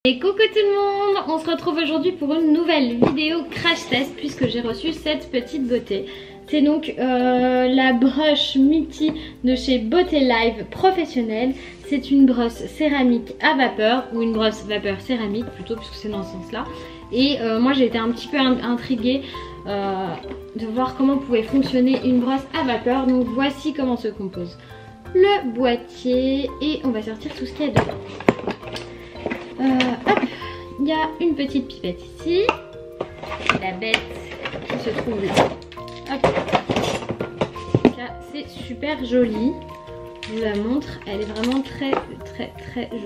Et coucou tout le monde, on se retrouve aujourd'hui pour une nouvelle vidéo crash test puisque j'ai reçu cette petite beauté. C'est donc la brosse Mitty de chez Beauté Live Professionnelle. C'est une brosse céramique à vapeur ou une brosse vapeur céramique plutôt puisque c'est dans ce sens là. Et moi j'ai été un petit peu intriguée de voir comment pouvait fonctionner une brosse à vapeur. Donc voici comment se compose le boîtier et on va sortir tout ce qu'il y a dedans. Hop, il y a une petite pipette ici, la bête qui se trouve là. Hop, là c'est super joli, je vous la montre, elle est vraiment très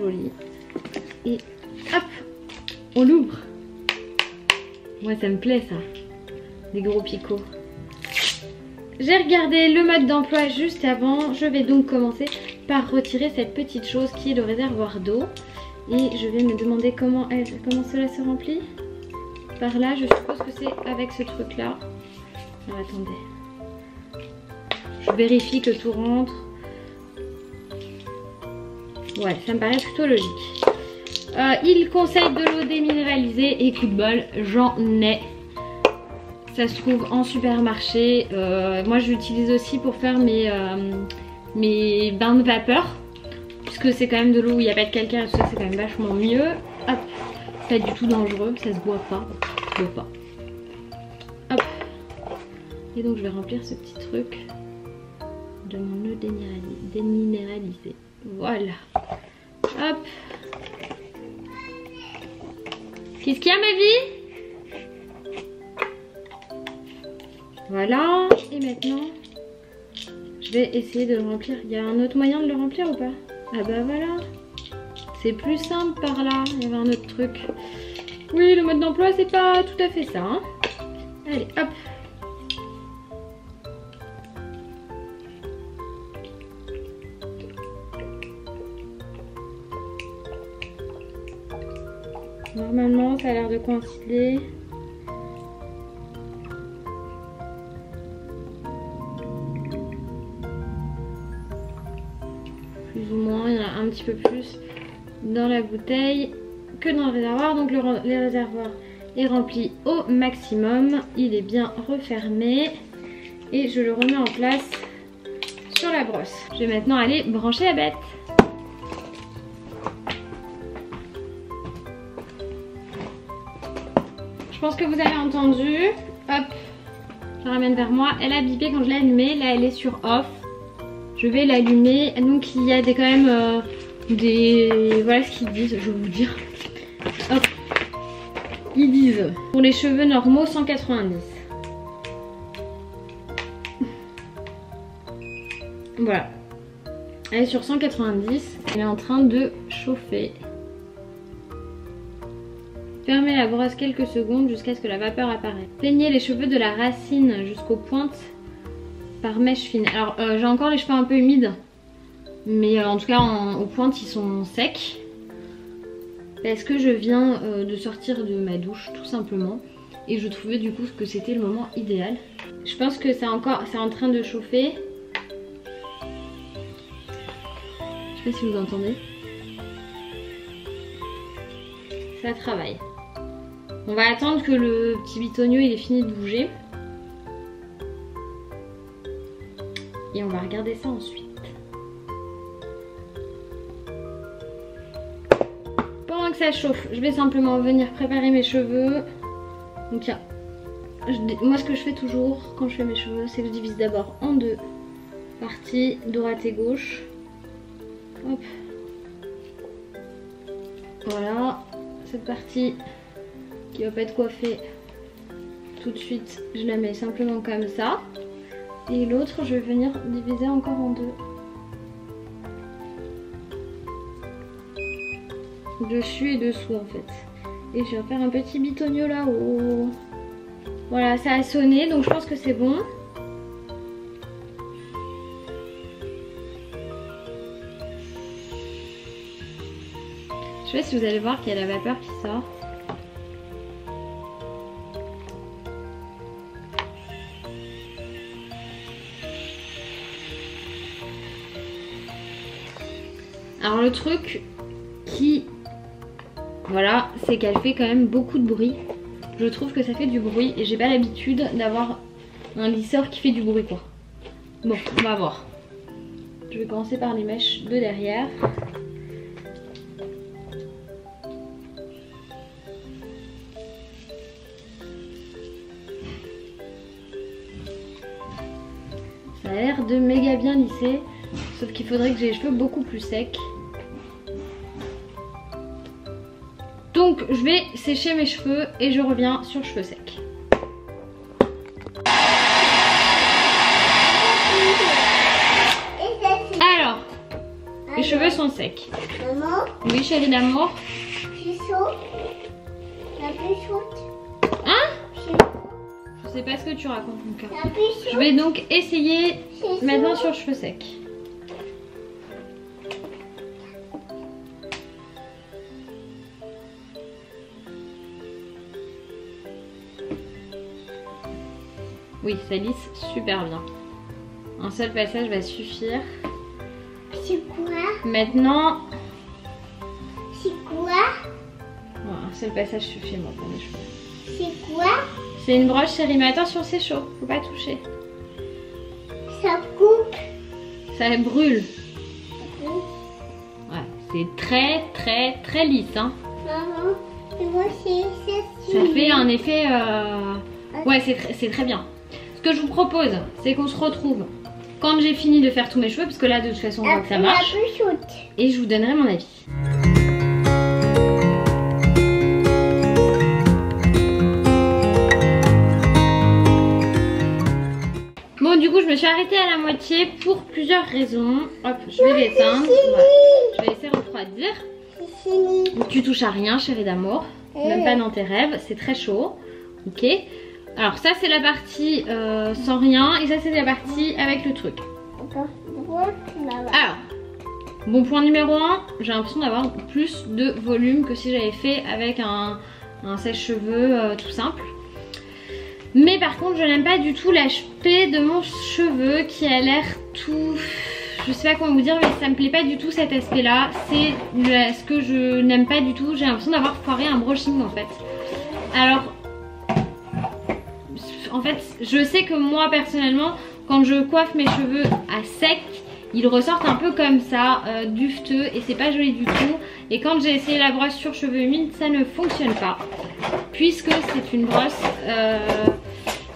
jolie. Et hop, on l'ouvre. Moi ça me plaît ça, des gros picots. J'ai regardé le mode d'emploi juste avant, je vais donc commencer par retirer cette petite chose qui est le réservoir d'eau. Et je vais me demander comment cela se remplit. Par là, je suppose que c'est avec ce truc là. Alors attendez. Je vérifie que tout rentre. Ouais, ça me paraît plutôt logique. Il conseille de l'eau déminéralisée et coup de bol, j'en ai. Ça se trouve en supermarché. Moi je l'utilise aussi pour faire mes bains de vapeur. Puisque c'est quand même de l'eau où il n'y a pas de calcaire et tout ça, c'est quand même vachement mieux. Hop, pas du tout dangereux, ça se boit pas. Ça se boit pas. Hop. Et donc je vais remplir ce petit truc de mon eau déminéralisée. Voilà. Hop. Qu'est-ce qu'il y a ma vie? Voilà. Et maintenant, je vais essayer de le remplir. Il y a un autre moyen de le remplir ou pas? Ah bah voilà, c'est plus simple par là, il y avait un autre truc. Oui, le mode d'emploi c'est pas tout à fait ça. Hein. Allez, hop. Normalement ça a l'air de coïncider. Plus ou moins, il y en a un petit peu plus dans la bouteille que dans le réservoir. Donc le réservoir est rempli au maximum, il est bien refermé et je le remets en place sur la brosse. Je vais maintenant aller brancher la bête. Je pense que vous avez entendu. Hop, je la ramène vers moi. Elle a bipé quand je l'ai allumée. Là elle est sur off. Je vais l'allumer, donc il y a quand même des... Voilà ce qu'ils disent, je vais vous dire. Hop. Ils disent, pour les cheveux normaux, 190. Voilà. Elle est sur 190, elle est en train de chauffer. Fermez la brosse quelques secondes jusqu'à ce que la vapeur apparaisse. Peignez les cheveux de la racine jusqu'aux pointes par mèche fine. Alors j'ai encore les cheveux un peu humides, mais en tout cas aux pointes ils sont secs parce que je viens de sortir de ma douche tout simplement et je trouvais du coup que c'était le moment idéal. Je pense que c'est en train de chauffer. Je sais pas si vous entendez. Ça travaille. On va attendre que le petit bitonio il ait fini de bouger. Et on va regarder ça ensuite. Pendant que ça chauffe, je vais simplement venir préparer mes cheveux. Donc moi ce que je fais toujours quand je fais mes cheveux, c'est que je divise d'abord en deux parties, droite et gauche. Hop. Voilà, cette partie qui va pas être coiffée tout de suite, je la mets simplement comme ça. Et l'autre, je vais venir diviser encore en deux. Dessus et dessous en fait. Et je vais faire un petit bitonio là-haut. Voilà, ça a sonné, donc je pense que c'est bon. Je sais pas si vous allez voir qu'il y a la vapeur qui sort. Alors le truc qui voilà, c'est qu'elle fait quand même beaucoup de bruit. Je trouve que ça fait du bruit et j'ai pas l'habitude d'avoir un lisseur qui fait du bruit quoi. Bon, on va voir. Je vais commencer par les mèches de derrière. Ça a l'air de méga bien lisser, sauf qu'il faudrait que j'ai les cheveux beaucoup plus secs. Donc je vais sécher mes cheveux et je reviens sur cheveux secs. Alors, les cheveux sont secs. Maman? Oui chérie d'amour. C'est chaud. La plus chaude. Hein? Je sais pas ce que tu racontes mon cœur. La plus chaude. Je vais donc essayer maintenant sur cheveux secs. Oui, ça lisse super bien. Un seul passage va suffire. C'est quoi? Maintenant, C'est quoi? un seul passage suffit moi pour mes cheveux. C'est quoi? C'est une broche chérie, mais attention c'est chaud, faut pas toucher. Ça coupe. Ça brûle. Ouais, c'est très lisse hein. Maman, tu vois c'est Ça fait un effet... Ouais, c'est très bien. Ce que je vous propose, c'est qu'on se retrouve quand j'ai fini de faire tous mes cheveux, parce que là de toute façon on voit que ça marche. La plus chaude. Et je vous donnerai mon avis. Bon du coup je me suis arrêtée à la moitié pour plusieurs raisons. Hop, je vais l'éteindre. Voilà. Je vais laisser refroidir. C'est fini. Tu touches à rien chérie d'amour. Même pas dans tes rêves, c'est très chaud. Ok. Alors ça c'est la partie sans rien et ça c'est la partie avec le truc. Alors, bon point numéro 1, j'ai l'impression d'avoir plus de volume que si j'avais fait avec un sèche-cheveux tout simple. Mais par contre je n'aime pas du tout l'aspect de mon cheveu qui a l'air tout... Je sais pas comment vous dire mais ça me plaît pas du tout cet aspect là. C'est ce que je n'aime pas du tout. J'ai l'impression d'avoir foiré un brushing en fait. Alors... En fait, je sais que moi personnellement, quand je coiffe mes cheveux à sec, ils ressortent un peu comme ça, dufteux, et c'est pas joli du tout. Et quand j'ai essayé la brosse sur cheveux humides, ça ne fonctionne pas, puisque c'est une brosse,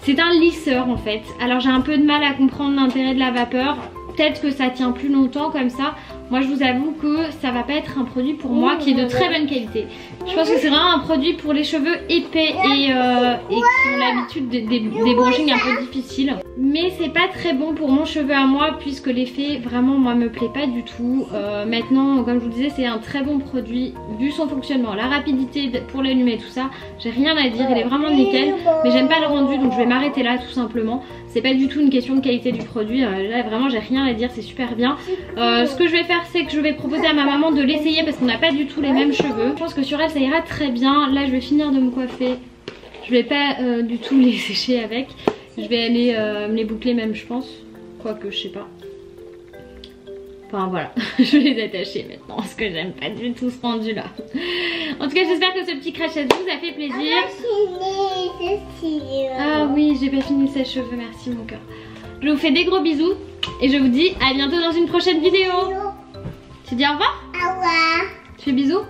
c'est un lisseur en fait. Alors j'ai un peu de mal à comprendre l'intérêt de la vapeur. Peut-être que ça tient plus longtemps comme ça. Moi je vous avoue que ça va pas être un produit pour moi qui est de très bonne qualité. Je pense que c'est vraiment un produit pour les cheveux épais et qui ont l'habitude des brushings un peu difficiles. Mais c'est pas très bon pour mon cheveu à moi puisque l'effet vraiment moi me plaît pas du tout. Maintenant comme je vous disais c'est un très bon produit vu son fonctionnement, la rapidité pour l'allumer et tout ça. J'ai rien à dire, il est vraiment nickel. Mais j'aime pas le rendu donc je vais m'arrêter là tout simplement. C'est pas du tout une question de qualité du produit, là vraiment j'ai rien à dire, c'est super bien. Ce que je vais faire c'est que je vais proposer à ma maman de l'essayer parce qu'on n'a pas du tout les mêmes cheveux. Je pense que sur elle ça ira très bien. Là je vais finir de me coiffer, je vais pas du tout me les sécher avec. Je vais aller me les boucler même je pense, quoique je sais pas. Enfin voilà, je vais les attacher maintenant parce que j'aime pas du tout ce rendu là. En tout cas j'espère que ce petit crachat vous a fait plaisir. Ah oui j'ai pas fini le sèche-cheveux, merci mon cœur. Je vous fais des gros bisous et je vous dis à bientôt dans une prochaine vidéo. Tu dis au revoir? Au revoir. Tu fais bisous?